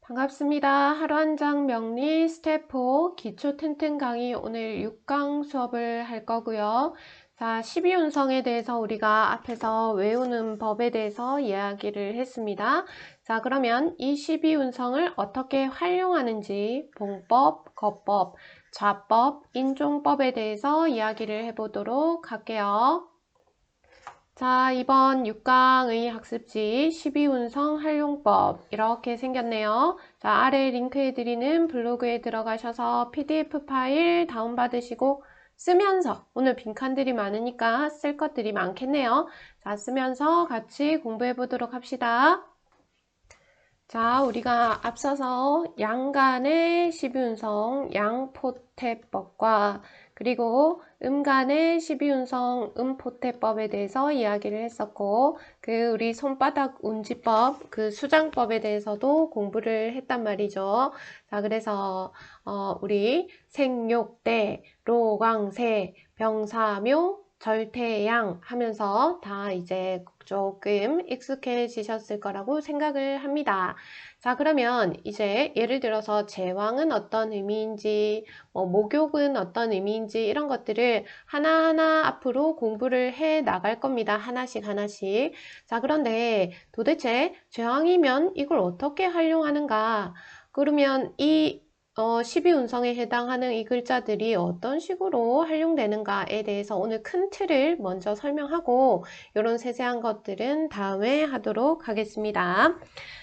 반갑습니다. 하루 한 장 명리 스텝 4 기초 튼튼 강의 오늘 6강 수업을 할 거고요. 자, 12운성에 대해서 우리가 앞에서 외우는 법에 대해서 이야기를 했습니다. 자, 그러면 이 12운성을 어떻게 활용하는지 봉법, 거법, 좌법, 인종법에 대해서 이야기를 해보도록 할게요. 자, 이번 6강의 학습지 12운성 활용법 이렇게 생겼네요. 자, 아래 링크해드리는 블로그에 들어가셔서 PDF 파일 다운받으시고 쓰면서, 오늘 빈칸들이 많으니까 쓸 것들이 많겠네요. 자, 쓰면서 같이 공부해 보도록 합시다. 자, 우리가 앞서서 양간의 12운성 양포태법과 그리고 음간의 12운성 음포태법에 대해서 이야기를 했었고, 우리 손바닥 운지법, 수장법에 대해서도 공부를 했단 말이죠. 자, 그래서 우리 생욕대, 로광세, 병사묘, 절태양 하면서 다 이제 조금 익숙해지셨을 거라고 생각을 합니다. 자, 그러면 이제 예를 들어서 제왕은 어떤 의미인지, 목욕은 어떤 의미인지 이런 것들을 하나하나 앞으로 공부를 해 나갈 겁니다. 하나씩 하나씩. 자, 그런데 도대체 제왕이면 이걸 어떻게 활용하는가? 그러면 이 12운성에 해당하는 이 글자들이 어떤 식으로 활용되는가에 대해서 오늘 큰 틀을 먼저 설명하고 이런 세세한 것들은 다음에 하도록 하겠습니다.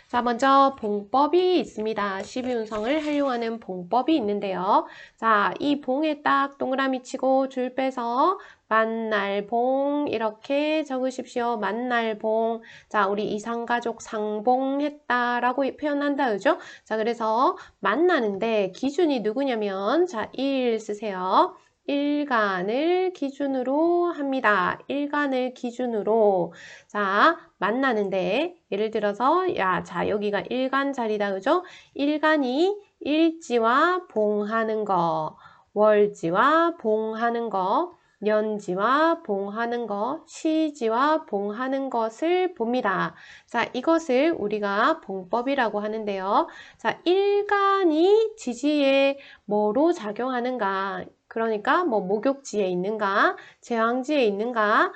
자, 먼저 봉법이 있습니다. 12운성을 활용하는 봉법이 있는데요. 자, 이 봉에 딱 동그라미 치고 줄 빼서 만날봉 이렇게 적으십시오. 만날봉. 자, 우리 이상가족 상봉했다라고 표현한다, 그죠? 자, 그래서 만나는데 기준이 누구냐면, 자, 일 쓰세요. 일간을 기준으로 합니다. 일간을 기준으로. 자, 만나는데, 예를 들어서, 자, 여기가 일간 자리다, 그죠? 일간이 일지와 봉하는 거, 월지와 봉하는 거, 년지와 봉하는 것, 시지와 봉하는 것을 봅니다. 자, 이것을 우리가 봉법이라고 하는데요. 자, 일간이 지지에 뭐로 작용하는가? 그러니까 목욕지에 있는가, 제왕지에 있는가,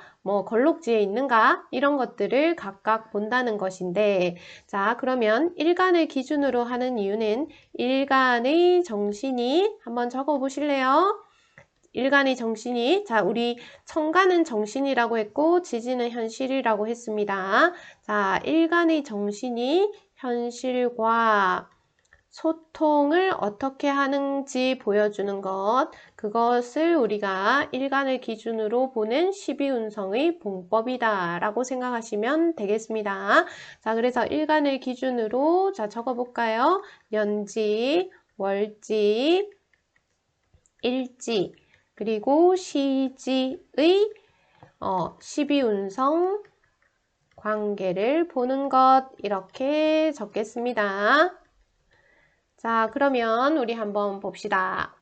걸록지에 있는가 이런 것들을 각각 본다는 것인데, 자, 그러면 일간을 기준으로 하는 이유는 일간의 정신이 한번 적어 보실래요? 일간의 정신이, 자, 우리 청간은 정신이라고 했고 지지는 현실이라고 했습니다. 자, 일간의 정신이 현실과 소통을 어떻게 하는지 보여주는 것, 그것을 우리가 일간을 기준으로 보는 12운성의 봉법이다 라고 생각하시면 되겠습니다. 자, 그래서 일간을 기준으로 자 적어볼까요? 년지, 월지, 일지, 그리고 시지의 12운성 관계를 보는 것 이렇게 적겠습니다. 자, 그러면 우리 한번 봅시다.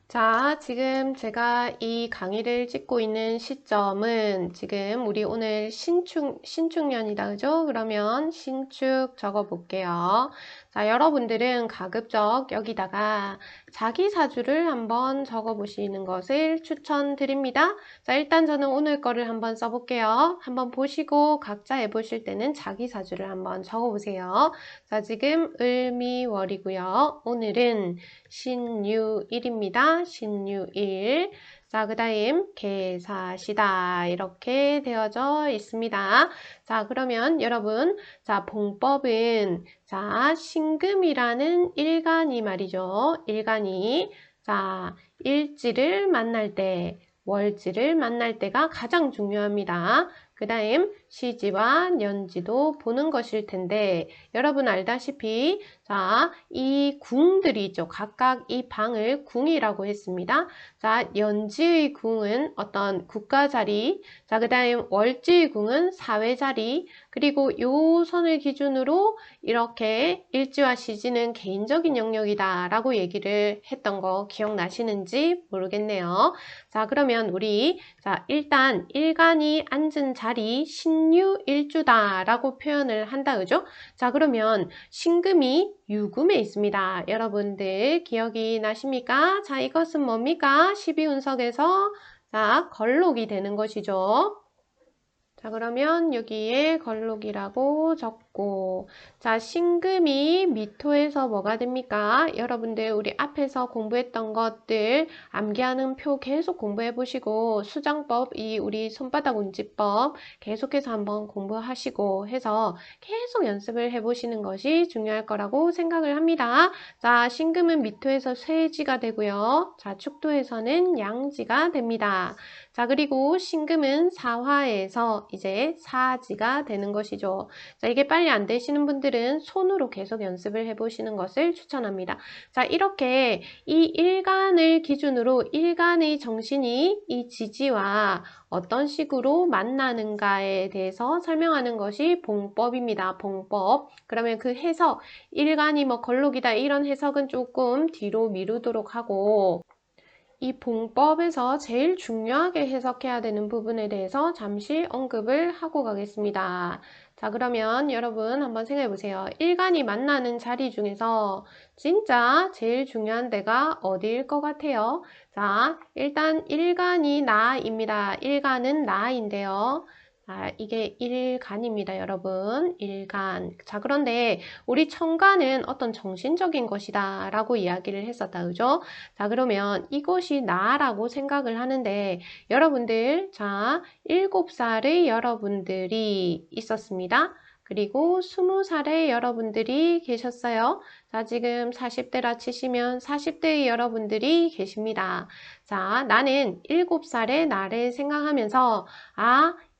자, 지금 제가 이 강의를 찍고 있는 시점은 지금 우리 오늘 신축년이다, 그죠? 그러면 신축 적어 볼게요. 자, 여러분들은 가급적 여기다가 자기 사주를 한번 적어 보시는 것을 추천드립니다. 자, 일단 저는 오늘 거를 한번 써볼게요. 한번 보시고 각자 해보실 때는 자기 사주를 한번 적어 보세요. 자, 지금 을미월이고요. 오늘은 신유일입니다. 신유일. 자, 그 다음 개사시다 이렇게 되어져 있습니다. 자, 그러면 여러분, 자, 봉법은 자, 신금이라는 일간이 말이죠. 일간이 자, 일지를 만날 때, 월지를 만날 때가 가장 중요합니다. 그 다음 시지와 년지도 보는 것일 텐데, 여러분 알다시피 자, 이 궁들이 있죠. 각각 이 방을 궁이라고 했습니다. 자, 연지의 궁은 어떤 국가 자리, 자, 그 다음 월지의 궁은 사회 자리, 그리고 요 선을 기준으로 이렇게 일지와 시지는 개인적인 영역이다 라고 얘기를 했던 거 기억나시는지 모르겠네요. 자, 그러면 우리 자, 일단 일간이 앉은 자리 자리 신유일주다라고 표현을 한다, 그죠? 자, 그러면 신금이 유금에 있습니다. 여러분들 기억이 나십니까? 자, 이것은 뭡니까? 12운석에서 자, 걸록이 되는 것이죠. 자, 그러면 여기에 걸록이라고 적고, 자, 신금이 미토에서 뭐가 됩니까? 여러분들 우리 앞에서 공부했던 것들 암기하는 표 계속 공부해 보시고, 수정법, 이 우리 손바닥 운지법 계속해서 한번 공부하시고 해서 계속 연습을 해 보시는 것이 중요할 거라고 생각을 합니다. 자, 신금은 미토에서 쇠지가 되고요. 자, 축토에서는 양지가 됩니다. 자, 그리고 신금은 사화에서 이제 사지가 되는 것이죠. 자, 이게 빨리 안 되시는 분들은 손으로 계속 연습을 해보시는 것을 추천합니다. 자, 이렇게 이 일간을 기준으로 일간의 정신이 이 지지와 어떤 식으로 만나는가에 대해서 설명하는 것이 봉법입니다. 봉법. 그러면 그 해석, 일간이 뭐 걸록이다 이런 해석은 조금 뒤로 미루도록 하고, 이 봉법에서 제일 중요하게 해석해야 되는 부분에 대해서 잠시 언급을 하고 가겠습니다. 자, 그러면 여러분 한번 생각해 보세요. 일간이 만나는 자리 중에서 진짜 제일 중요한 데가 어디일 것 같아요? 자, 일단 일간이 나입니다. 일간은 나인데요. 아, 이게 일간입니다, 여러분. 일간. 자, 그런데 우리 천간은 어떤 정신적인 것이다 라고 이야기를 했었다, 그죠? 자, 그러면 이것이 나라고 생각을 하는데 여러분들, 자, 7살의 여러분들이 있었습니다. 그리고 20살의 여러분들이 계셨어요. 자, 지금 40대라 치시면 40대의 여러분들이 계십니다. 자, 나는 7살의 나를 생각하면서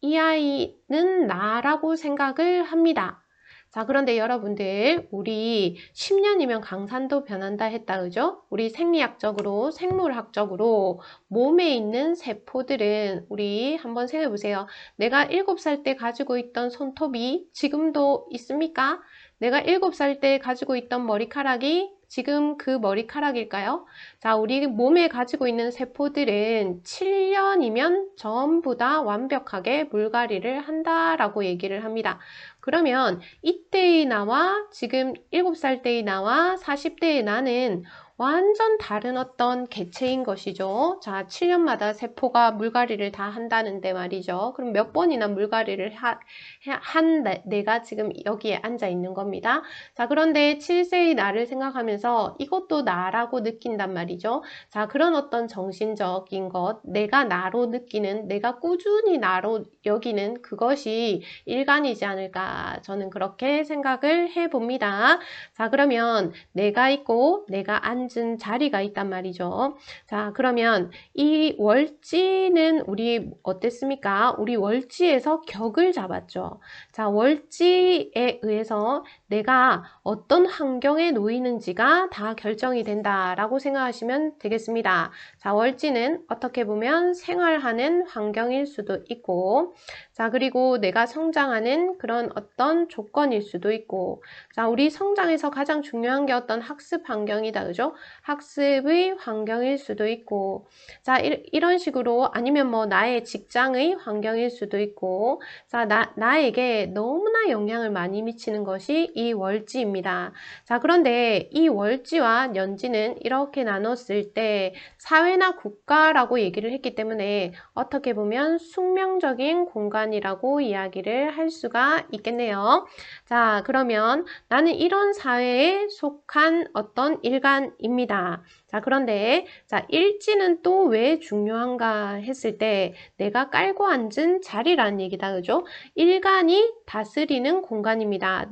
이 아이는 나라고 생각을 합니다. 자, 그런데 여러분들 우리 10년이면 강산도 변한다 했다, 그죠? 우리 생리학적으로, 생물학적으로 몸에 있는 세포들은 우리 한번 생각해 보세요. 내가 7살 때 가지고 있던 손톱이 지금도 있습니까? 내가 7살 때 가지고 있던 머리카락이 지금 그 머리카락일까요? 자, 우리 몸에 가지고 있는 세포들은 7년이면 전부 다 완벽하게 물갈이를 한다라고 얘기를 합니다. 그러면 이때의 나와 지금 7살 때의 나와 40대의 나는 완전 다른 어떤 개체인 것이죠. 자, 7년마다 세포가 물갈이를 다 한다는데 말이죠. 그럼 몇 번이나 물갈이를 한 내가 지금 여기에 앉아 있는 겁니다. 자, 그런데 7세의 나를 생각하면서 이것도 나라고 느낀단 말이죠. 자, 그런 어떤 정신적인 것, 내가 나로 느끼는, 내가 꾸준히 나로 여기는 그것이 일간이지 않을까, 저는 그렇게 생각을 해봅니다. 자, 그러면 내가 있고 내가 앉은 자리가 있단 말이죠. 자, 그러면 이 월지는 우리 어땠습니까? 우리 월지에서 격을 잡았죠. 자, 월지에 의해서 내가 어떤 환경에 놓이는지가 다 결정이 된다라고 생각하시면 되겠습니다. 자, 월지는 어떻게 보면 생활하는 환경일 수도 있고, 자, 그리고 내가 성장하는 그런 어떤 조건일 수도 있고, 자, 우리 성장에서 가장 중요한 게 어떤 학습 환경이다, 그죠? 학습의 환경일 수도 있고, 자, 이런 식으로 아니면 뭐 나의 직장의 환경일 수도 있고, 자, 나에게 너무나 영향을 많이 미치는 것이 이 월지입니다. 자, 그런데 이 월지와 년지는 이렇게 나눴을 때 사회나 국가라고 얘기를 했기 때문에 어떻게 보면 숙명적인 공간이라고 이야기를 할 수가 있겠네요. 자, 그러면 나는 이런 사회에 속한 어떤 일간입니다. 자, 그런데 자, 일지는 또 왜 중요한가 했을 때 내가 깔고 앉은 자리라는 얘기다, 그죠? 일간이 다스리는 공간입니다.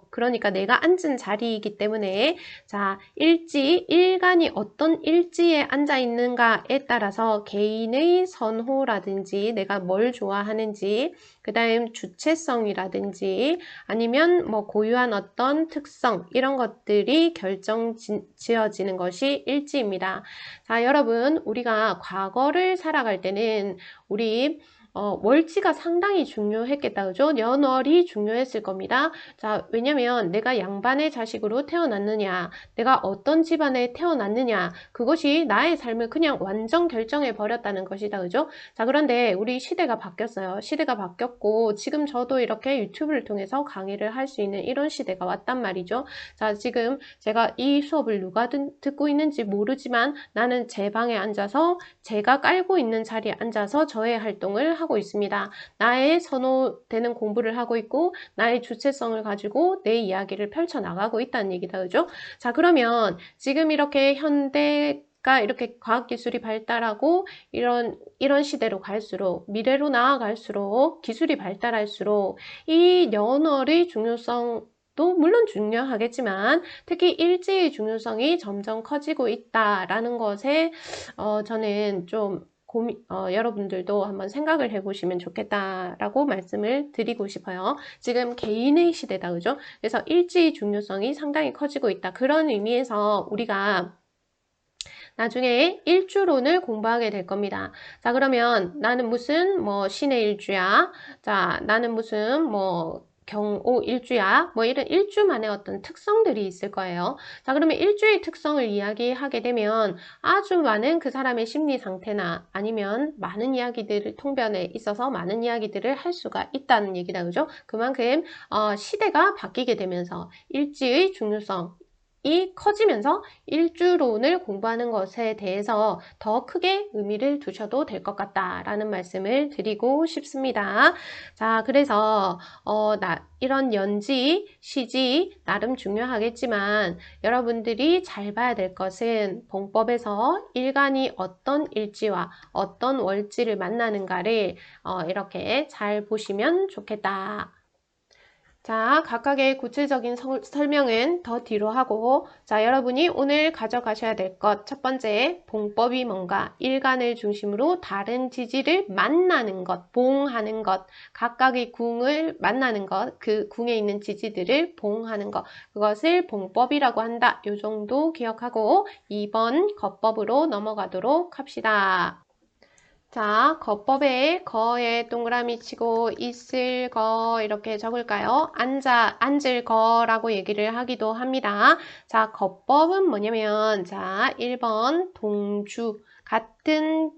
그러니까 내가 앉은 자리이기 때문에 자, 일간이 어떤 일지에 앉아 있는가에 따라서 개인의 선호라든지 내가 뭘 좋아하는지, 그 다음 주체성이라든지 아니면 뭐 고유한 어떤 특성 이런 것들이 지어지는 것이 일지입니다. 자, 여러분 우리가 과거를 살아갈 때는 우리 월지가 상당히 중요했겠다. 그죠? 연월이 중요했을 겁니다. 자, 왜냐면 내가 양반의 자식으로 태어났느냐, 내가 어떤 집안에 태어났느냐, 그것이 나의 삶을 그냥 완전 결정해 버렸다는 것이다. 그죠? 자, 그런데 우리 시대가 바뀌었어요. 시대가 바뀌었고, 지금 저도 이렇게 유튜브를 통해서 강의를 할 수 있는 이런 시대가 왔단 말이죠. 자, 지금 제가 이 수업을 누가 듣고 있는지 모르지만 나는 제 방에 앉아서 제가 깔고 있는 자리에 앉아서 저의 활동을 하고 있습니다. 나의 선호되는 공부를 하고 있고 나의 주체성을 가지고 내 이야기를 펼쳐나가고 있다는 얘기다. 그죠? 자, 그러면 지금 이렇게 현대가 이렇게 과학기술이 발달하고 이런 시대로 갈수록 미래로 나아갈수록 기술이 발달할수록 이 연월의 중요성 도 물론 중요하겠지만 특히 일지의 중요성이 점점 커지고 있다라는 것에 저는 좀 여러분들도 한번 생각을 해보시면 좋겠다라고 말씀을 드리고 싶어요. 지금 개인의 시대다, 그죠? 그래서 일지의 중요성이 상당히 커지고 있다. 그런 의미에서 우리가 나중에 일주론을 공부하게 될 겁니다. 자, 그러면 나는 무슨 신의 일주야. 자, 나는 무슨 경오 일주야. 이런 일주만의 어떤 특성들이 있을 거예요. 자, 그러면 일주의 특성을 이야기하게 되면 아주 많은 그 사람의 심리 상태나 아니면 많은 이야기들을 통변에 있어서 많은 이야기들을 할 수가 있다는 얘기다. 그죠? 그만큼 시대가 바뀌게 되면서 일지의 중요성 이 커지면서 일주론을 공부하는 것에 대해서 더 크게 의미를 두셔도 될 것 같다라는 말씀을 드리고 싶습니다. 자, 그래서 이런 연지, 시지 나름 중요하겠지만 여러분들이 잘 봐야 될 것은 봉법에서 일간이 어떤 일지와 어떤 월지를 만나는가를 이렇게 잘 보시면 좋겠다. 자, 각각의 구체적인 설명은 더 뒤로 하고, 자, 여러분이 오늘 가져가셔야 될 것, 첫 번째, 봉법이 뭔가, 일간을 중심으로 다른 지지를 만나는 것, 봉하는 것, 각각의 궁을 만나는 것, 그 궁에 있는 지지들을 봉하는 것, 그것을 봉법이라고 한다. 요 정도 기억하고, 2번 겉법으로 넘어가도록 합시다. 자, 거법에 거에 동그라미 치고 있을 거 이렇게 적을까요? 앉을 거라고 얘기를 하기도 합니다. 자, 거법은 뭐냐면 자, 1번 동주 같은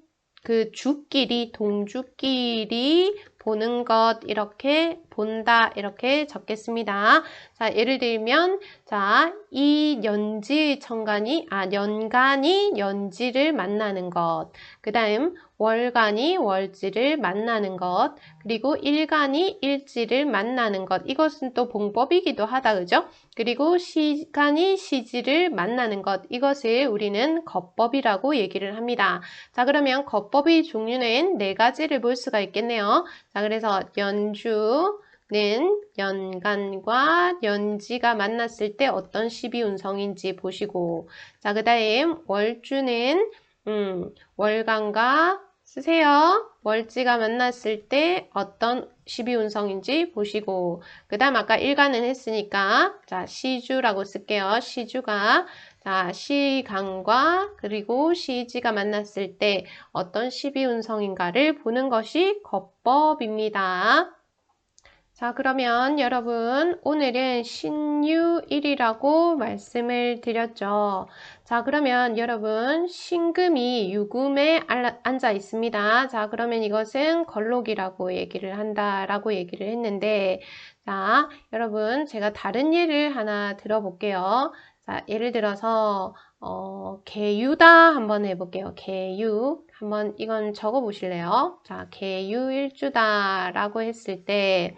그 주끼리 동주끼리 보는 것 이렇게 본다 이렇게 적겠습니다. 자, 예를 들면 자, 이 연지 연간이 연지를 만나는 것. 그다음 월간이 월지를 만나는 것, 그리고 일간이 일지를 만나는 것. 이것은 또 봉법이기도 하다, 그죠? 그리고 시간이 시지를 만나는 것. 이것을 우리는 겉법이라고 얘기를 합니다. 자, 그러면 겉법의 종류는 4가지를 볼 수가 있겠네요. 자, 그래서 연주는 연간과 연지가 만났을 때 어떤 12운성인지 보시고, 자, 그 다음 월주는 월간과 쓰세요. 월지가 만났을 때 어떤 12운성인지 보시고 그 다음 아까 일간은 했으니까 자 시주라고 쓸게요. 시주가 자 시간과 그리고 시지가 만났을 때 어떤 12운성인가를 보는 것이 겉법입니다. 자, 그러면 여러분 오늘은 신유일이라고 말씀을 드렸죠. 자, 그러면 여러분 신금이 유금에 앉아 있습니다. 자, 그러면 이것은 걸록이라고 얘기를 한다라고 얘기를 했는데 자, 여러분 제가 다른 예를 하나 들어볼게요. 자, 예를 들어서 개유다 한번 해볼게요. 개유 한번 이건 적어 보실래요? 자, 개유일주다라고 했을 때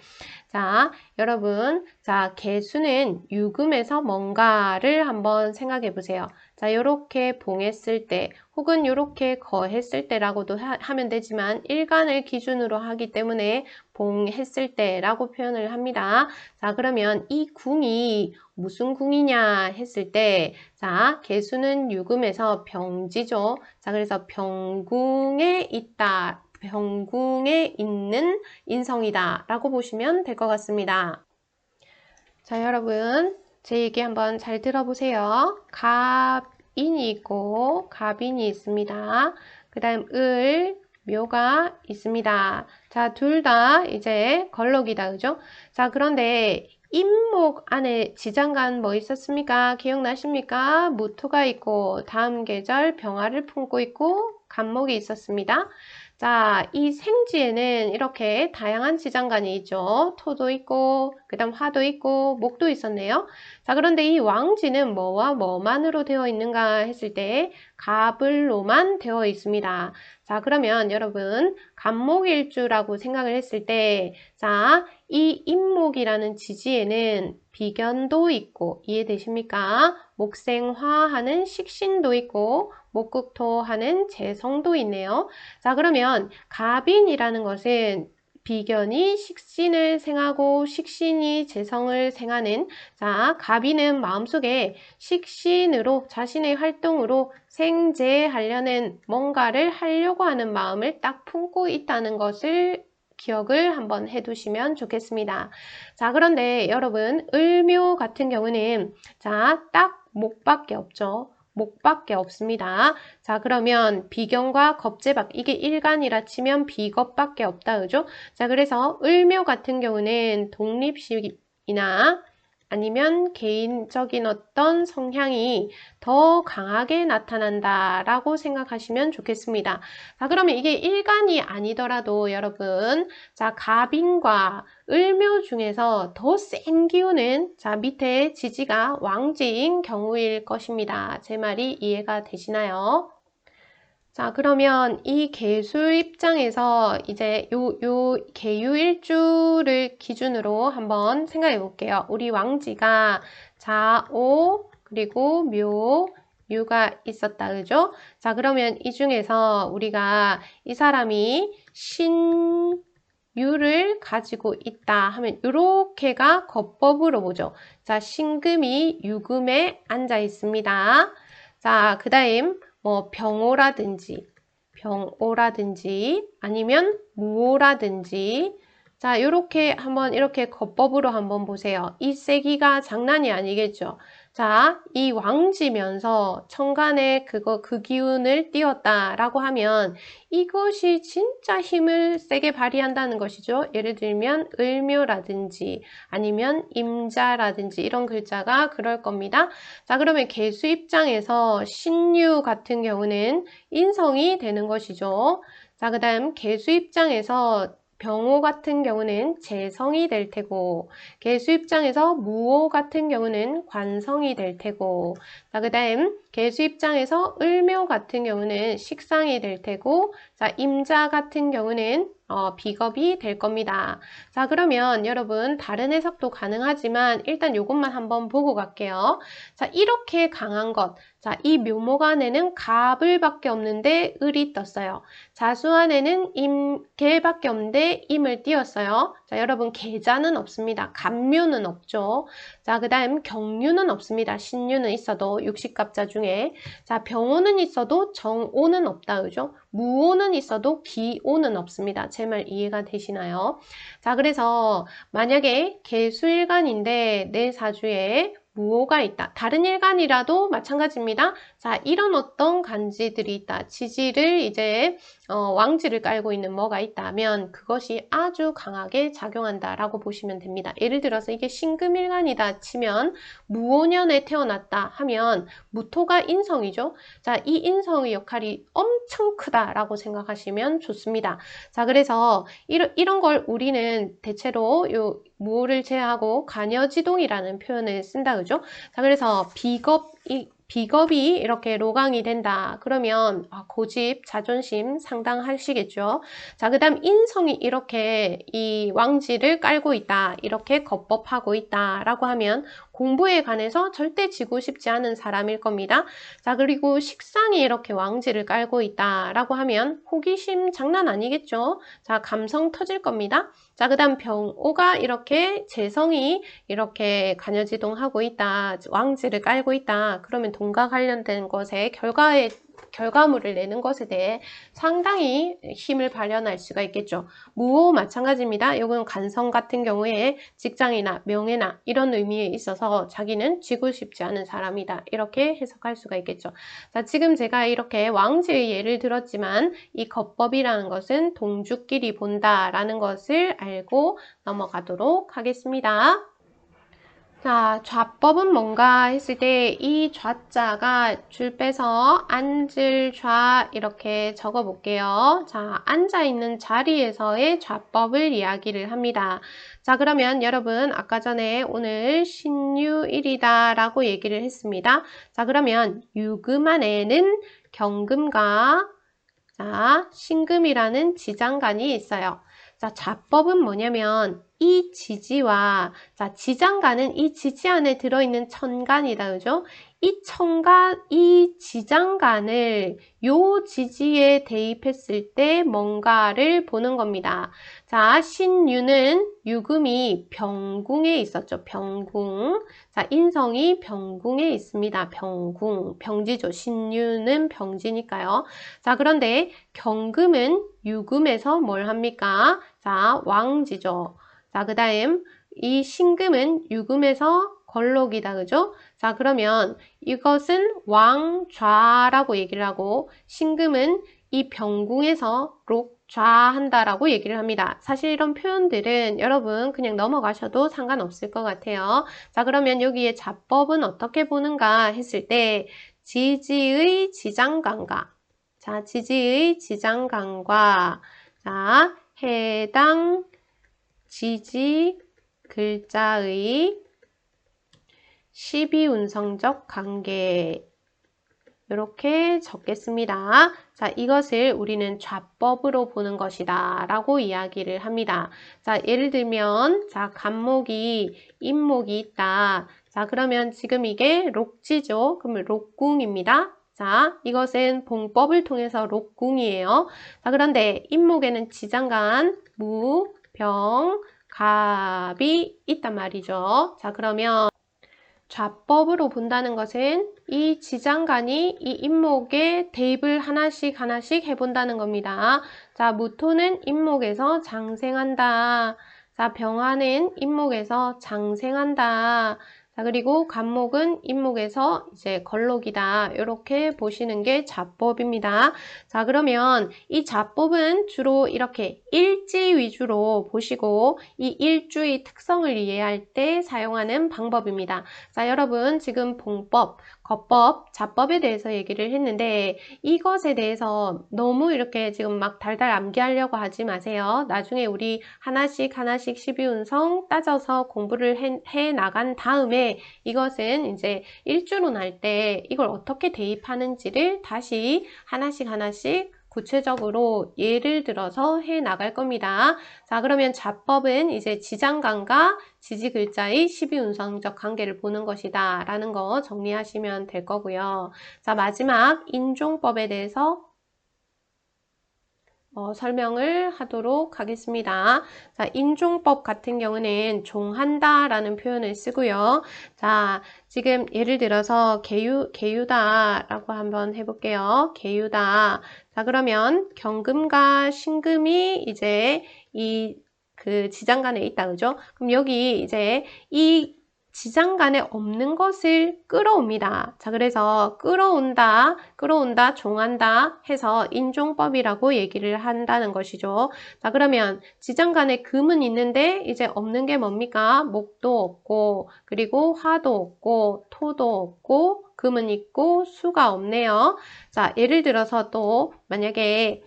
자, 여러분, 자, 개수는 유금에서 뭔가를 한번 생각해 보세요. 자, 요렇게 봉했을 때, 혹은 요렇게 거했을 때라고도 하면 되지만, 일간을 기준으로 하기 때문에 봉했을 때라고 표현을 합니다. 자, 그러면 이 궁이 무슨 궁이냐 했을 때, 자, 개수는 유금에서 병지죠. 자, 그래서 병궁에 있다. 병궁에 있는 인성이다 라고 보시면 될 것 같습니다. 자, 여러분 제 얘기 한번 잘 들어보세요. 갑인이 있고 갑인이 있습니다. 그 다음 을, 묘가 있습니다. 자, 둘 다 이제 걸록이다. 그죠? 자, 그런데 임목 안에 지장간 뭐 있었습니까? 기억나십니까? 무토가 있고 다음 계절 병화를 품고 있고 간목이 있었습니다. 자, 이 생지에는 이렇게 다양한 지장간이 있죠. 토도 있고 그 다음 화도 있고 목도 있었네요. 자, 그런데 이 왕지는 뭐와 뭐만으로 되어 있는가 했을 때 갑을로만 되어 있습니다. 자, 그러면 여러분 간목일주라고 생각을 했을 때 자, 이 임목이라는 지지에는 비견도 있고 이해되십니까? 목생화하는 식신도 있고 목극토하는 재성도 있네요. 자, 그러면 갑인이라는 것은 비견이 식신을 생하고 식신이 재성을 생하는 자, 갑인은 마음속에 식신으로 자신의 활동으로 생재하려는 뭔가를 하려고 하는 마음을 딱 품고 있다는 것을 기억을 한번 해두시면 좋겠습니다. 자, 그런데 여러분 을묘 같은 경우는 자, 딱 목밖에 없죠. 목밖에 없습니다. 자, 그러면 비견과 겁재박 이게 일간이라 치면 비겁밖에 없다. 그죠? 자, 그래서 을묘 같은 경우는 독립식이나 아니면 개인적인 어떤 성향이 더 강하게 나타난다라고 생각하시면 좋겠습니다. 자, 그러면 이게 일간이 아니더라도 여러분, 자, 갑인과 을묘 중에서 더 센 기운은 자, 밑에 지지가 왕지인 경우일 것입니다. 제 말이 이해가 되시나요? 자, 그러면 이 개수 입장에서 이제 요 개유일주를 기준으로 한번 생각해 볼게요. 우리 왕지가 자오 그리고 묘 유가 있었다. 그죠? 자, 그러면 이 중에서 우리가 이 사람이 신유를 가지고 있다 하면 요렇게가 겁법으로 보죠. 자, 신금이 유금에 앉아 있습니다. 자, 그 다음 뭐 병오라든지 아니면 무오라든지 자, 요렇게 한번 이렇게 겁법으로 한번 보세요. 이 세기가 장난이 아니겠죠. 자, 이 왕지면서 천간에 그 기운을 띄웠다라고 하면 이것이 진짜 힘을 세게 발휘한다는 것이죠. 예를 들면 을묘라든지 아니면 임자라든지 이런 글자가 그럴 겁니다. 자, 그러면 개수 입장에서 신유 같은 경우는 인성이 되는 것이죠. 자, 그 다음 개수 입장에서 병호 같은 경우는 재성이 될 테고 개수 입장에서 무호 같은 경우는 관성이 될 테고 자, 그 다음 개수 입장에서 을묘 같은 경우는 식상이 될 테고 자, 임자 같은 경우는 비겁이 될 겁니다. 자, 그러면 여러분 다른 해석도 가능하지만 일단 이것만 한번 보고 갈게요. 자, 이렇게 강한 것. 자, 이 묘목 안에는 갑을밖에 없는데 을이 떴어요. 자수 안에는 개밖에 없는데 임을 띄웠어요. 자, 여러분 계자는 없습니다. 갑묘는 없죠. 자, 그 다음 경유는 없습니다. 신유는 있어도 육식갑자 중에 자, 병오는 있어도 정오는 없다. 그죠? 무오는 있어도 기오는 없습니다. 제 말 이해가 되시나요? 자, 그래서 만약에 개수일간인데 내 사주에 무오가 있다. 다른 일간이라도 마찬가지입니다. 자, 이런 어떤 간지들이 있다. 지지를 이제 왕지를 깔고 있는 뭐가 있다면 그것이 아주 강하게 작용한다라고 보시면 됩니다. 예를 들어서 이게 신금일간이다 치면 무오년에 태어났다 하면 무토가 인성이죠. 자, 이 인성의 역할이 엄청 크다라고 생각하시면 좋습니다. 자, 그래서 이런 걸 우리는 대체로 요 무오를 제외하고 간여지동이라는 표현을 쓴다. 그죠? 자, 그래서 비겁이 이렇게 로강이 된다. 그러면 고집, 자존심 상당하시겠죠. 자, 그 다음 인성이 이렇게 이 왕지를 깔고 있다. 이렇게 겁법하고 있다. 라고 하면 공부에 관해서 절대 지고 싶지 않은 사람일 겁니다. 자, 그리고 식상이 이렇게 왕지를 깔고 있다. 라고 하면 호기심 장난 아니겠죠. 자, 감성 터질 겁니다. 자, 그 다음 병오가 이렇게 재성이 이렇게 간여지동하고 있다. 왕지를 깔고 있다. 그러면 돈과 관련된 것에 결과에 결과물을 내는 것에 대해 상당히 힘을 발현할 수가 있겠죠. 무호 마찬가지입니다. 이건 간성 같은 경우에 직장이나 명예나 이런 의미에 있어서 자기는 쥐고 싶지 않은 사람이다. 이렇게 해석할 수가 있겠죠. 자, 지금 제가 이렇게 왕지의 예를 들었지만 이 거법이라는 것은 동주끼리 본다라는 것을 알고 넘어가도록 하겠습니다. 자, 좌법은 뭔가 했을 때 이 좌자가 줄 빼서 앉을 좌 이렇게 적어 볼게요. 자, 앉아 있는 자리에서의 좌법을 이야기를 합니다. 자, 그러면 여러분 아까 전에 오늘 신유일이다 라고 얘기를 했습니다. 자, 그러면 유금 안에는 경금과 자, 신금이라는 지장간이 있어요. 자, 좌법은 뭐냐면 이 지지와 자, 지장간은 이 지지 안에 들어있는 천간이다. 그죠? 이 지장간을 요 지지에 대입했을 때 뭔가를 보는 겁니다. 자, 신유는 유금이 병궁에 있었죠. 병궁. 자, 인성이 병궁에 있습니다. 병궁. 병지죠. 신유는 병지니까요. 자, 그런데 경금은 유금에서 뭘 합니까? 자, 왕지죠. 자, 그 다음 이 신금은 유금에서 걸록이다. 그죠? 자, 그러면 이것은 왕좌라고 얘기를 하고 신금은 이 병궁에서 록좌한다라고 얘기를 합니다. 사실 이런 표현들은 여러분 그냥 넘어가셔도 상관없을 것 같아요. 자, 그러면 여기에 자법은 어떻게 보는가 했을 때 지지의 지장간과 자, 지지의 지장간과 자, 해당 지지 글자의 12운성적 관계 이렇게 적겠습니다. 자, 이것을 우리는 좌법으로 보는 것이다 라고 이야기를 합니다. 자, 예를 들면 자, 간목이 인목이 있다. 자, 그러면 지금 이게 록지죠. 그러면 록궁입니다. 자, 이것은 봉법을 통해서 록궁이에요. 자, 그런데 인목에는 지장간, 무, 병, 갑이 있단 말이죠. 자, 그러면 좌법으로 본다는 것은 이 지장간이 이 인목에 대입을 하나씩 해본다는 겁니다. 자, 무토는 인목에서 장생한다. 자, 병화는 인목에서 장생한다. 자, 그리고 간목은 인목에서 이제 걸록이다. 이렇게 보시는 게 좌법입니다. 자, 그러면 이 좌법은 주로 이렇게 일지 위주로 보시고 이 일주의 특성을 이해할 때 사용하는 방법입니다. 자, 여러분 지금 봉법, 거법, 자법에 대해서 얘기를 했는데 이것에 대해서 너무 이렇게 지금 막 달달 암기하려고 하지 마세요. 나중에 우리 하나씩 12운성 따져서 공부를 해 나간 다음에 이것은 이제 일주로 날 때 이걸 어떻게 대입하는지를 다시 하나씩 구체적으로 예를 들어서 해 나갈 겁니다. 자, 그러면 자법은 이제 지장간과 지지글자의 12운성적 관계를 보는 것이다 라는 거 정리하시면 될 거고요. 자, 마지막 인종법에 대해서 설명을 하도록 하겠습니다. 자, 인종법 같은 경우는 종한다 라는 표현을 쓰고요. 자, 지금 예를 들어서 계유다 라고 한번 해볼게요. 계유다. 자, 그러면 경금과 신금이 이제 그 지장간에 있다. 그죠? 그럼 여기 이제 이 지장간에 없는 것을 끌어옵니다. 자, 그래서 끌어온다, 종한다 해서 인종법이라고 얘기를 한다는 것이죠. 자, 그러면 지장간에 금은 있는데 이제 없는 게 뭡니까? 목도 없고, 그리고 화도 없고, 토도 없고, 금은 있고, 수가 없네요. 자, 예를 들어서 또 만약에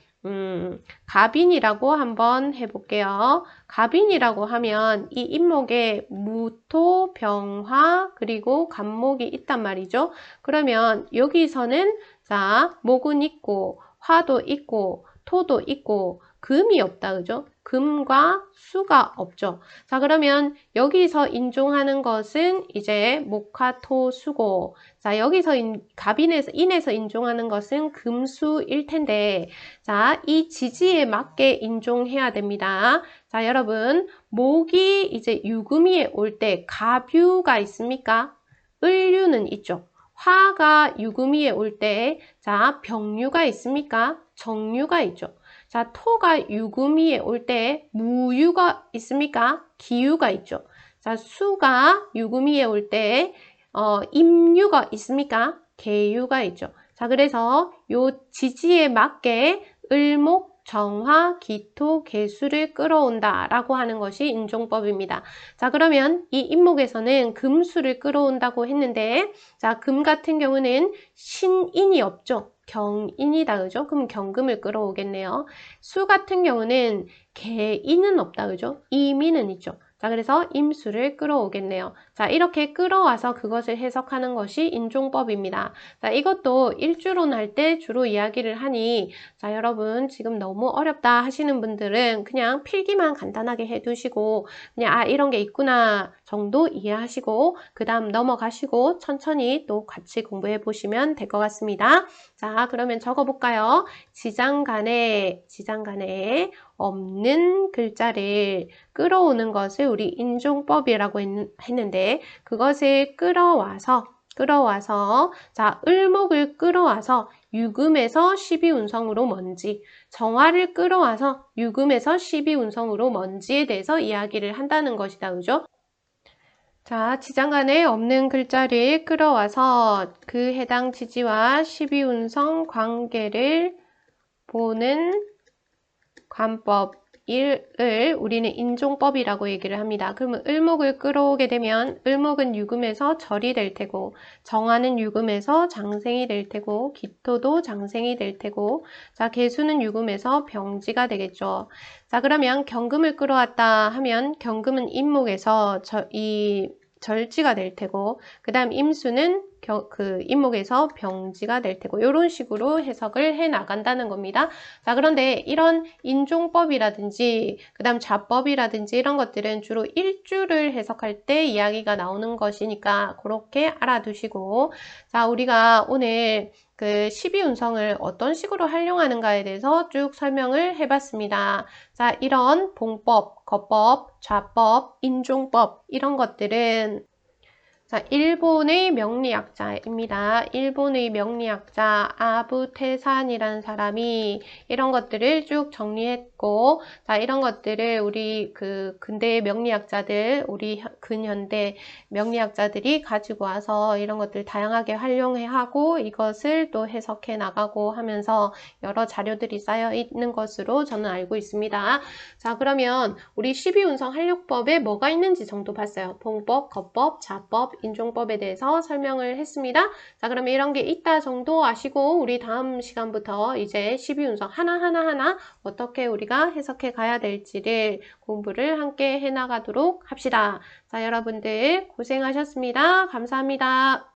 갑인이라고 한번 해볼게요. 갑인이라고 하면 이 인목에 무토, 병화, 그리고 간목이 있단 말이죠. 그러면 여기서는 자, 목은 있고, 화도 있고, 토도 있고, 금이 없다. 그죠? 금과 수가 없죠. 자, 그러면 여기서 인종하는 것은 이제 목화토 수고. 자, 여기서 인에서 인종하는 것은 금수일 텐데, 자, 이 지지에 맞게 인종해야 됩니다. 자, 여러분, 목이 이제 유금위에 올 때 갑유가 있습니까? 을유는 있죠. 화가 유금위에 올 때, 자, 병유가 있습니까? 정유가 있죠. 자, 토가 유금위에 올 때 무유가 있습니까? 기유가 있죠. 자, 수가 유금위에 올 때 임유가 있습니까? 계유가 있죠. 자, 그래서 요 지지에 맞게 을목, 정화, 기토, 계수를 끌어온다 라고 하는 것이 인종법입니다. 자, 그러면 이 인목에서는 금수를 끌어온다고 했는데, 자, 금 같은 경우는 신인이 없죠. 경인이다, 그죠? 그럼 경금을 끌어오겠네요. 수 같은 경우는 개인은 없다, 그죠? 이민은 있죠. 자, 그래서 임수를 끌어오겠네요. 자, 이렇게 끌어와서 그것을 해석하는 것이 인종법입니다. 자, 이것도 일주론 할 때 주로 이야기를 하니, 자, 여러분 지금 너무 어렵다 하시는 분들은 그냥 필기만 간단하게 해두시고, 그냥 아, 이런 게 있구나 정도 이해하시고, 그 다음 넘어가시고 천천히 또 같이 공부해 보시면 될 것 같습니다. 자, 그러면 적어볼까요? 지장간에 없는 글자를 끌어오는 것을 우리 인종법이라고 했는데, 그것을 끌어와서 자, 을목을 끌어와서 유금에서 12운성으로 먼지, 정화를 끌어와서 유금에서 12운성으로 먼지에 대해서 이야기를 한다는 것이다, 그죠? 자, 지장간에 없는 글자를 끌어와서 그 해당 지지와 12운성 관계를 보는 관법을 우리는 인종법이라고 얘기를 합니다. 그러면 을목을 끌어오게 되면 을목은 유금에서 절이 될 테고, 정화는 유금에서 장생이 될 테고, 기토도 장생이 될 테고, 자, 계수는 유금에서 병지가 되겠죠. 자, 그러면 경금을 끌어왔다 하면 경금은 인목에서 이 절지가 될 테고, 그 다음 임수는 그 인목에서 병지가 될 테고, 이런 식으로 해석을 해 나간다는 겁니다. 자, 그런데 이런 인종법이라든지 그 다음 자법이라든지 이런 것들은 주로 일주를 해석할 때 이야기가 나오는 것이니까 그렇게 알아두시고, 자, 우리가 오늘 그 12운성을 어떤 식으로 활용하는가에 대해서 쭉 설명을 해봤습니다. 자, 이런 봉법, 거법, 좌법, 인종법 이런 것들은 자, 일본의 명리학자입니다. 일본의 명리학자 아부테산이라는 사람이 이런 것들을 쭉 정리했고, 자, 이런 것들을 우리 그 근대의 명리학자들, 우리 근현대 명리학자들이 가지고 와서 이런 것들 다양하게 활용해 하고 이것을 또 해석해 나가고 하면서 여러 자료들이 쌓여 있는 것으로 저는 알고 있습니다. 자, 그러면 우리 12운성 활용법에 뭐가 있는지 정도 봤어요. 봉법, 거법, 자법, 인종법에 대해서 설명을 했습니다. 자, 그러면 이런 게 있다 정도 아시고 우리 다음 시간부터 이제 12운성 하나하나 어떻게 우리가 해석해 가야 될지를 공부를 함께 해나가도록 합시다. 자, 여러분들 고생하셨습니다. 감사합니다.